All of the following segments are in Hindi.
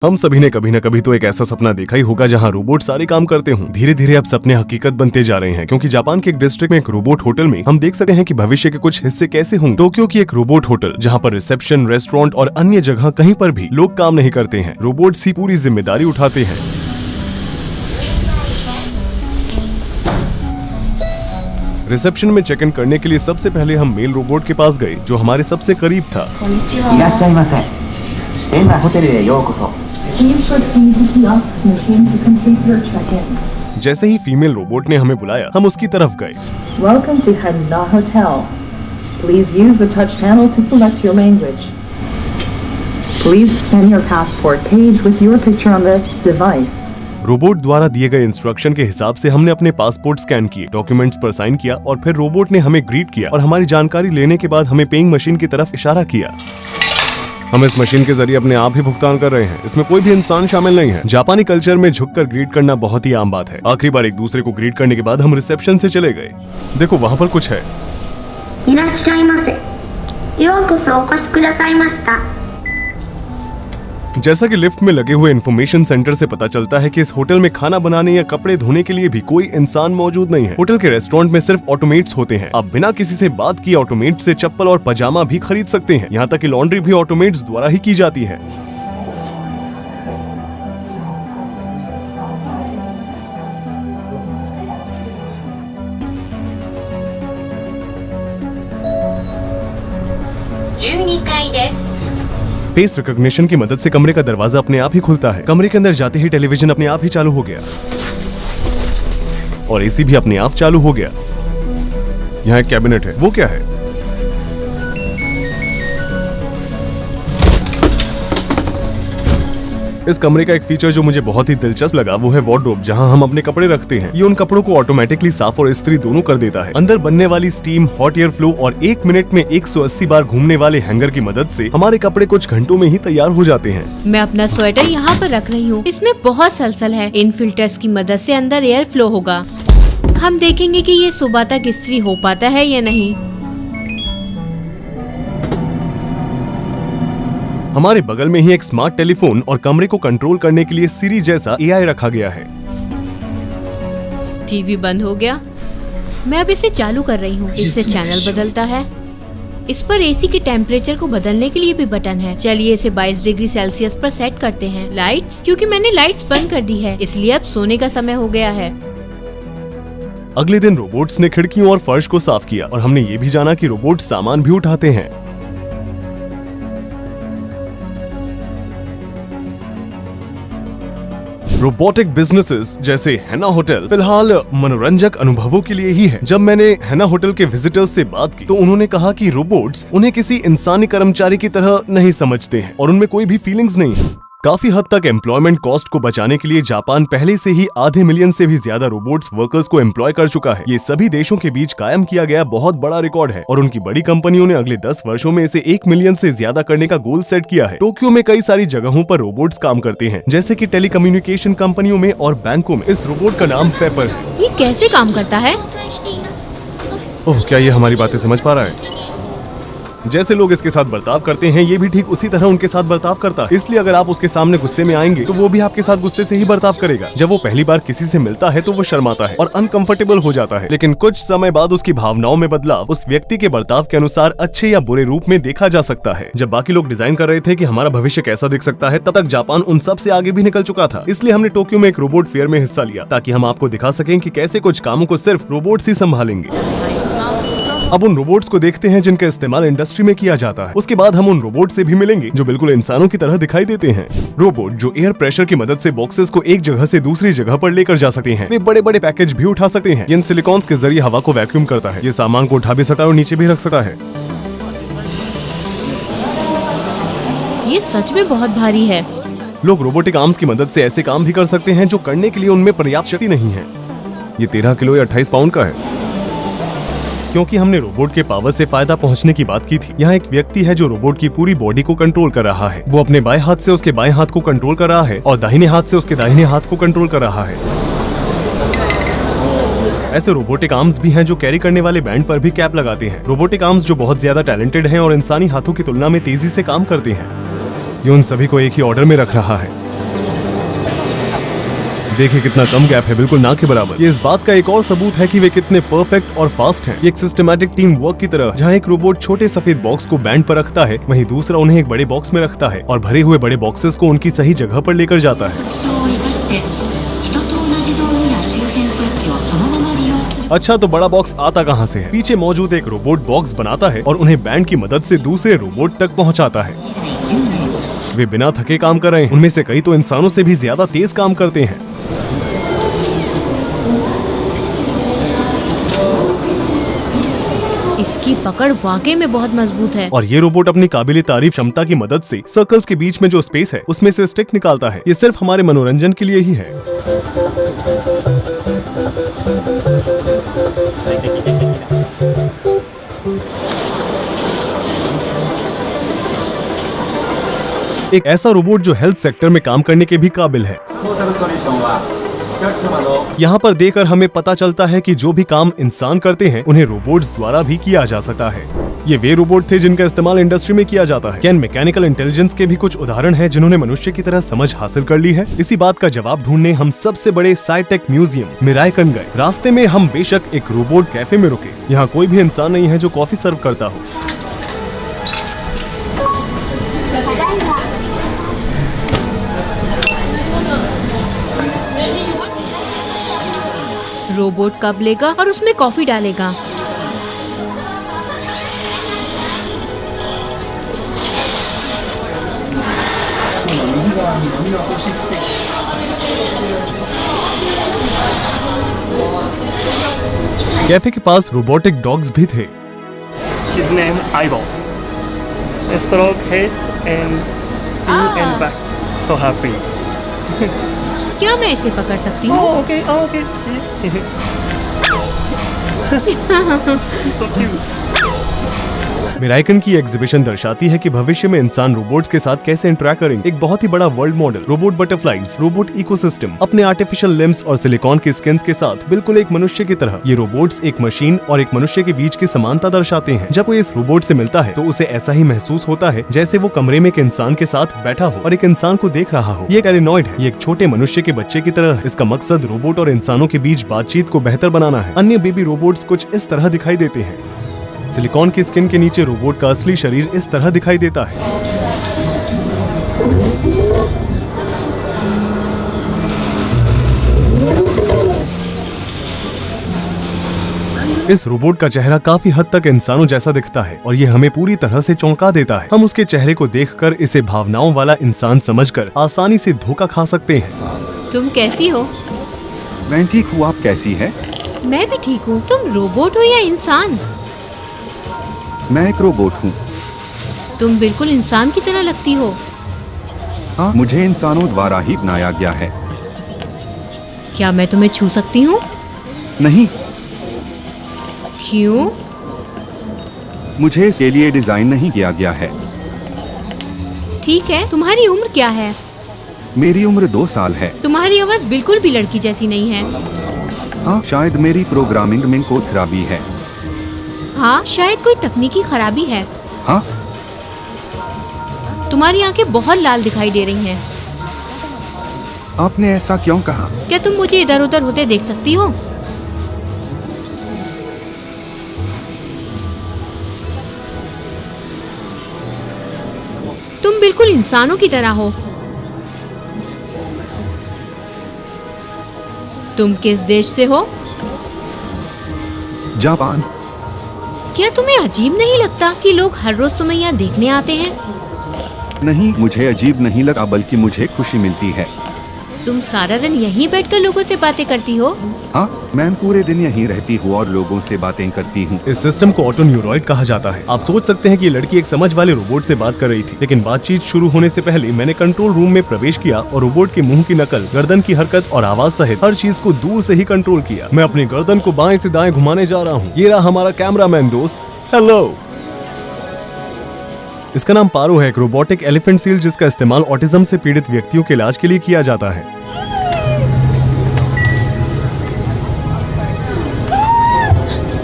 हम सभी ने कभी न कभी तो एक ऐसा सपना देखा ही होगा जहां रोबोट सारे काम करते हों। धीरे धीरे अब सपने हकीकत बनते जा रहे हैं, क्योंकि जापान के एक डिस्ट्रिक्ट में एक रोबोट होटल में हम देख सकते हैं कि भविष्य के कुछ हिस्से कैसे होंगे। टोक्यो की एक रोबोट होटल जहां पर रिसेप्शन, रेस्टोरेंट और अन्य जगह कहीं पर भी लोग काम नहीं करते हैं, रोबोट्स ही पूरी जिम्मेदारी उठाते हैं। रिसेप्शन में चेक इन करने के लिए सबसे पहले हम मेल रोबोट के पास गए, जो हमारे सबसे करीब था। जैसे ही फीमेल रोबोट ने हमें बुलाया, हम उसकी तरफ गए। Welcome to Hanna Hotel. Please use the touch panel to select your language. Please scan your passport page with your picture on the device. Robot द्वारा दिए गए इंस्ट्रक्शन के हिसाब से हमने अपने पासपोर्ट स्कैन किए, डॉक्यूमेंट्स पर साइन किया और फिर रोबोट ने हमें ग्रीट किया और हमारी जानकारी लेने के बाद हमें पेइंग मशीन की तरफ इशारा किया। हम इस मशीन के जरिए अपने आप ही भुगतान कर रहे हैं, इसमें कोई भी इंसान शामिल नहीं है। जापानी कल्चर में झुककर ग्रीट करना बहुत ही आम बात है। आखिरी बार एक दूसरे को ग्रीट करने के बाद हम रिसेप्शन से चले गए। देखो वहाँ पर कुछ है। जैसा कि लिफ्ट में लगे हुए इंफॉर्मेशन सेंटर से पता चलता है कि इस होटल में खाना बनाने या कपड़े धोने के लिए भी कोई इंसान मौजूद नहीं है। होटल के रेस्टोरेंट में सिर्फ ऑटोमेट्स होते हैं। आप बिना किसी से बात किए ऑटोमेट से चप्पल और पजामा भी खरीद सकते हैं। यहाँ तक कि लॉन्ड्री भी ऑटोमेट्स द्वारा ही की जाती है। फेस रिकॉग्निशन की मदद से कमरे का दरवाजा अपने आप ही खुलता है। कमरे के अंदर जाते ही टेलीविजन अपने आप ही चालू हो गया और एसी भी अपने आप चालू हो गया। यहाँ एक कैबिनेट है, वो क्या है? इस कमरे का एक फीचर जो मुझे बहुत ही दिलचस्प लगा वो है वार्डरोब, जहां हम अपने कपड़े रखते हैं। ये उन कपड़ों को ऑटोमेटिकली साफ और इस्त्री दोनों कर देता है। अंदर बनने वाली स्टीम, हॉट एयर फ्लो और 1 मिनट में 180 बार घूमने वाले हैंगर की मदद से हमारे कपड़े कुछ घंटों में ही तैयार हो जाते हैं। मैं अपना स्वेटर यहाँ पर रख रही हूँ। इसमें बहुत सलसल है। इन फिल्टर्स की मदद से अंदर एयर फ्लो होगा। हम देखेंगे कि ये सुबह तक इस्त्री हो पाता है या नहीं। हमारे बगल में ही एक स्मार्ट टेलीफोन और कमरे को कंट्रोल करने के लिए सिरी जैसा एआई रखा गया है। टीवी बंद हो गया। मैं अब इसे चालू कर रही हूँ। इससे चैनल बदलता है। इस पर एसी के टेम्परेचर को बदलने के लिए भी बटन है। चलिए इसे 22 डिग्री सेल्सियस पर सेट करते हैं। लाइट्स, क्योंकि मैंने लाइट्स बंद कर दी है, इसलिए अब सोने का समय हो गया है। अगले दिन रोबोट्स ने खिड़कियों और फर्श को साफ किया और हमने ये भी जाना कि रोबोट सामान भी उठाते हैं। रोबोटिक बिजनेसेस जैसे हैना होटल फिलहाल मनोरंजक अनुभवों के लिए ही है। जब मैंने हैना होटल के विजिटर्स से बात की तो उन्होंने कहा कि रोबोट्स उन्हें किसी इंसानी कर्मचारी की तरह नहीं समझते हैं और उनमें कोई भी फीलिंग्स नहीं है। काफी हद तक एम्प्लॉयमेंट कॉस्ट को बचाने के लिए जापान पहले से ही आधे मिलियन से भी ज्यादा रोबोट्स वर्कर्स को एम्प्लॉय कर चुका है। ये सभी देशों के बीच कायम किया गया बहुत बड़ा रिकॉर्ड है और उनकी बड़ी कंपनियों ने अगले 10 वर्षों में इसे 1 मिलियन से ज्यादा करने का गोल सेट किया है। टोक्यो में कई सारी जगहों पर रोबोट्स काम करते हैं, जैसे कि टेलीकम्युनिकेशन कंपनियों में और बैंकों में। इस रोबोट का नाम पेपर है। ये कैसे काम करता है? ओह, क्या ये हमारी बातें समझ पा रहा है? जैसे लोग इसके साथ बर्ताव करते हैं, ये भी ठीक उसी तरह उनके साथ बर्ताव करता है। इसलिए अगर आप उसके सामने गुस्से में आएंगे तो वो भी आपके साथ गुस्से से ही बर्ताव करेगा। जब वो पहली बार किसी से मिलता है तो वो शर्माता है और अनकंफर्टेबल हो जाता है, लेकिन कुछ समय बाद उसकी भावनाओं में बदलाव उस व्यक्ति के बर्ताव के अनुसार अच्छे या बुरे रूप में देखा जा सकता है। जब बाकी लोग डिजाइन कर रहे थे कि हमारा भविष्य कैसा दिख सकता है, तब तक जापान उन सब से आगे भी निकल चुका था। इसलिए हमने टोक्यो में एक रोबोट फेयर में हिस्सा लिया, ताकि हम आपको दिखा सकें कि कैसे कुछ कामों को सिर्फ रोबोट्स ही संभालेंगे। अब उन रोबोट्स को देखते हैं जिनका इस्तेमाल इंडस्ट्री में किया जाता है। उसके बाद हम उन रोबोट से भी मिलेंगे जो बिल्कुल इंसानों की तरह दिखाई देते हैं। रोबोट जो एयर प्रेशर की मदद से बॉक्सेस को एक जगह से दूसरी जगह पर लेकर जा सकते हैं। वे बड़े बड़े पैकेज भी उठा सकते हैं। इन सिलिकॉन्स के जरिए हवा को वैक्यूम करता है। ये सामान को उठा भी सकता है और नीचे भी रख सकता है। ये सच में बहुत भारी है। लोग रोबोटिक आर्म्स की मदद से ऐसे काम भी कर सकते हैं जो करने के लिए उनमें पर्याप्त शक्ति नहीं है। ये 13 किलो या 28 पाउंड का है। क्योंकि हमने रोबोट के पावर से फायदा पहुंचने की बात की थी, यहाँ एक व्यक्ति है जो रोबोट की पूरी बॉडी को कंट्रोल कर रहा है। वो अपने बाएं हाथ से उसके बाएं हाथ को कंट्रोल कर रहा है और दाहिने हाथ से उसके दाहिने हाथ को कंट्रोल कर रहा है। ऐसे रोबोटिक आर्म्स भी हैं जो कैरी करने वाले बैंड पर भी कैप लगाते हैं। रोबोटिक आर्म्स जो बहुत ज्यादा टैलेंटेड हैं और इंसानी हाथों की तुलना में तेजी से काम करते हैं। ये उन सभी को एक ही ऑर्डर में रख रहा है। देखिए कितना कम गैप है, बिल्कुल ना के बराबर। ये इस बात का एक और सबूत है कि वे कितने परफेक्ट और फास्ट हैं। ये एक सिस्टमैटिक टीम वर्क की तरह, जहाँ एक रोबोट छोटे सफेद बॉक्स को बैंड पर रखता है, वहीं दूसरा उन्हें एक बड़े बॉक्स में रखता है और भरे हुए बड़े बॉक्सेस को उनकी सही जगह पर लेकर जाता है। 特徴を生かして人と同じ道具や周辺装置をそのまま利用する अच्छा, तो बड़ा बॉक्स आता कहाँ से है? पीछे मौजूद एक रोबोट बॉक्स बनाता है और उन्हें बैंड की मदद से दूसरे रोबोट तक पहुँचाता है। 以来10年 वे बिना थके काम कर रहे हैं। उनमें से कई तो इंसानों से भी ज्यादा तेज काम करते हैं। इसकी पकड़ वाकई में बहुत मजबूत है। और ये रोबोट अपनी काबिल तारीफ क्षमता की मदद से सर्कल्स के बीच में जो स्पेस है उसमें से स्टिक निकालता है। ये सिर्फ हमारे मनोरंजन के लिए ही है। एक ऐसा रोबोट जो हेल्थ सेक्टर में काम करने के भी काबिल है। यहाँ पर देखकर हमें पता चलता है कि जो भी काम इंसान करते हैं उन्हें रोबोट्स द्वारा भी किया जा सकता है। ये वे रोबोट थे जिनका इस्तेमाल इंडस्ट्री में किया जाता है। क्या इन मैकेनिकल इंटेलिजेंस के भी कुछ उदाहरण हैं जिन्होंने मनुष्य की तरह समझ हासिल कर ली है? इसी बात का जवाब ढूंढने हम सबसे बड़े साइटेक म्यूजियम मिराइकन गए। रास्ते में हम बेशक एक रोबोट कैफे में रुके। यहाँ कोई भी इंसान नहीं है जो कॉफी सर्व करता हो। रोबोट कप लेगा और उसमें कॉफी डालेगा। कैफे के पास रोबोटिक डॉग्स भी थे। His name Ivo. Stroke head and pee and back. So happy. क्या मैं इसे पकड़ सकती हूँ? Oh, okay, oh, okay. So cute. मिराइकन की एग्जीबिशन दर्शाती है कि भविष्य में इंसान रोबोट्स के साथ कैसे इंटरेक्ट करेंगे। एक बहुत ही बड़ा world model, robot butterflies, robot ecosystem अपने आर्टिफिशियल लिम्स और सिलिकॉन के स्किन्स के साथ बिल्कुल एक मनुष्य की तरह। ये रोबोट्स एक मशीन और एक मनुष्य के बीच की समानता दर्शाते हैं। जब कोई इस रोबोट से मिलता है तो उसे ऐसा ही महसूस होता है जैसे वो कमरे में एक इंसान के साथ बैठा हो और एक इंसान को देख रहा हो। ये एक एलिनॉइड है। ये एक छोटे मनुष्य के बच्चे की तरह। इसका मकसद रोबोट और इंसानों के बीच बातचीत को बेहतर बनाना है। अन्य बेबी रोबोट्स कुछ इस तरह दिखाई देते हैं। सिलिकॉन की स्किन के नीचे रोबोट का असली शरीर इस तरह दिखाई देता है। इस रोबोट का चेहरा काफी हद तक इंसानों जैसा दिखता है और ये हमें पूरी तरह से चौंका देता है। हम उसके चेहरे को देखकर इसे भावनाओं वाला इंसान समझकर आसानी से धोखा खा सकते हैं। तुम कैसी हो? मैं ठीक हूँ, आप कैसी हैं? मैं भी ठीक हूँ। तुम रोबोट हो या इंसान? मैं एक रोबोट हूँ। तुम बिल्कुल इंसान की तरह लगती हो। हाँ, मुझे इंसानों द्वारा ही बनाया गया है। क्या मैं तुम्हें छू सकती हूँ? नहीं, क्यों? मुझे इसके लिए डिजाइन नहीं किया गया है। ठीक है, तुम्हारी उम्र क्या है? मेरी उम्र 2 साल है। तुम्हारी आवाज बिल्कुल भी लड़की जैसी नहीं है। हाँ, शायद मेरी प्रोग्रामिंग में कोई खराबी है। हाँ, शायद कोई तकनीकी खराबी है। हाँ, तुम्हारी आंखें बहुत लाल दिखाई दे रही हैं। आपने ऐसा क्यों कहा? क्या तुम मुझे इधर उधर होते देख सकती हो? तुम बिल्कुल इंसानों की तरह हो। तुम किस देश से हो? जापान। क्या तुम्हें अजीब नहीं लगता कि लोग हर रोज तुम्हें यहाँ देखने आते हैं? नहीं, मुझे अजीब नहीं लगा, बल्कि मुझे खुशी मिलती है। तुम सारा दिन यहीं बैठकर लोगों से बातें करती हो? हाँ, मैं पूरे दिन यहीं रहती हूँ और लोगों से बातें करती हूँ। इस सिस्टम को ऑटो न्यूरॉइड कहा जाता है। आप सोच सकते हैं कि ये लड़की एक समझ वाले रोबोट से बात कर रही थी, लेकिन बातचीत शुरू होने से पहले मैंने कंट्रोल रूम में प्रवेश किया और रोबोट के मुंह की नकल, गर्दन की हरकत और आवाज सहित हर चीज को दूर से ही कंट्रोल किया। मैं अपनी गर्दन को बाएं से दाएं घुमाने जा रहा हूँ। ये रहा हमारा कैमरामैन दोस्त। हेलो। इसका नाम पारो है, एक रोबोटिक एलिफेंट सील जिसका इस्तेमाल ऑटिज्म से पीड़ित व्यक्तियों के इलाज के लिए किया जाता है।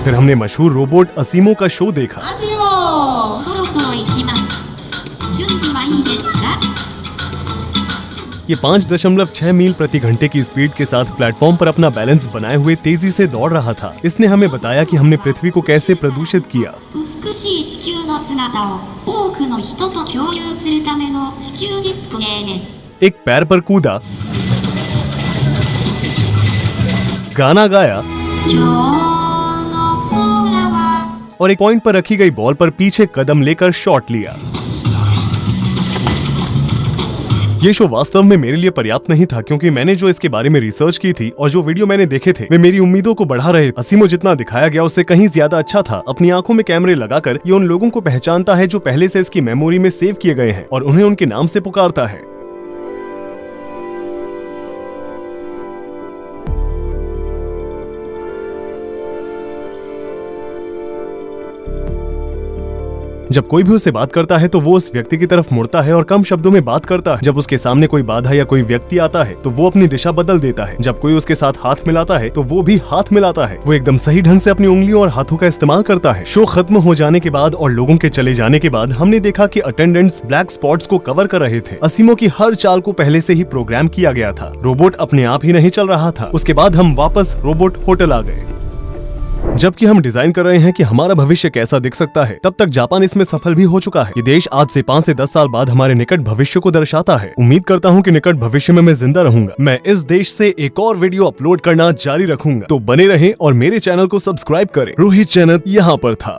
फिर हमने मशहूर रोबोट असीमो का शो देखा। そろそろ行きます。準備はいいですか？ ये 5.6 मील प्रति घंटे की स्पीड के साथ प्लेटफॉर्म पर अपना बैलेंस बनाए हुए तेजी से दौड़ रहा था। इसने हमें बताया कि हमने पृथ्वी को कैसे प्रदूषित किया। 美しい地球の姿を多くの人と共有するための地球ディスプレイです。 एक पैर पर कूदा, गाना गाया 今日の空は और एक पॉइंट पर रखी गई बॉल पर पीछे कदम लेकर शॉट लिया। ये शो वास्तव में मेरे लिए पर्याप्त नहीं था, क्योंकि मैंने जो इसके बारे में रिसर्च की थी और जो वीडियो मैंने देखे थे वे मेरी उम्मीदों को बढ़ा रहे। असीमो जितना दिखाया गया उससे कहीं ज्यादा अच्छा था। अपनी आंखों में कैमरे लगाकर ये उन लोगों को पहचानता है जो पहले से इसकी मेमोरी में सेव किए गए हैं और उन्हें उनके नाम से पुकारता है। जब कोई भी उससे बात करता है तो वो उस व्यक्ति की तरफ मुड़ता है और कम शब्दों में बात करता है। जब उसके सामने कोई बाधा या कोई व्यक्ति आता है तो वो अपनी दिशा बदल देता है। जब कोई उसके साथ हाथ मिलाता है तो वो भी हाथ मिलाता है। वो एकदम सही ढंग से अपनी उंगलियों और हाथों का इस्तेमाल करता है। शो खत्म हो जाने के बाद और लोगों के चले जाने के बाद हमने देखा कि अटेंडेंट्स ब्लैक स्पॉट्स को कवर कर रहे थे। असीमो की हर चाल को पहले से ही प्रोग्राम किया गया था। रोबोट अपने आप ही नहीं चल रहा था। उसके बाद हम वापस रोबोट होटल आ गए। जबकि हम डिजाइन कर रहे हैं कि हमारा भविष्य कैसा दिख सकता है, तब तक जापान इसमें सफल भी हो चुका है। ये देश आज से 5 से 10 साल बाद हमारे निकट भविष्य को दर्शाता है। उम्मीद करता हूँ कि निकट भविष्य में मैं जिंदा रहूंगा। मैं इस देश से एक और वीडियो अपलोड करना जारी रखूंगा, तो बने रहें और मेरे चैनल को सब्सक्राइब करें। रोहित चैनल यहाँ पर था।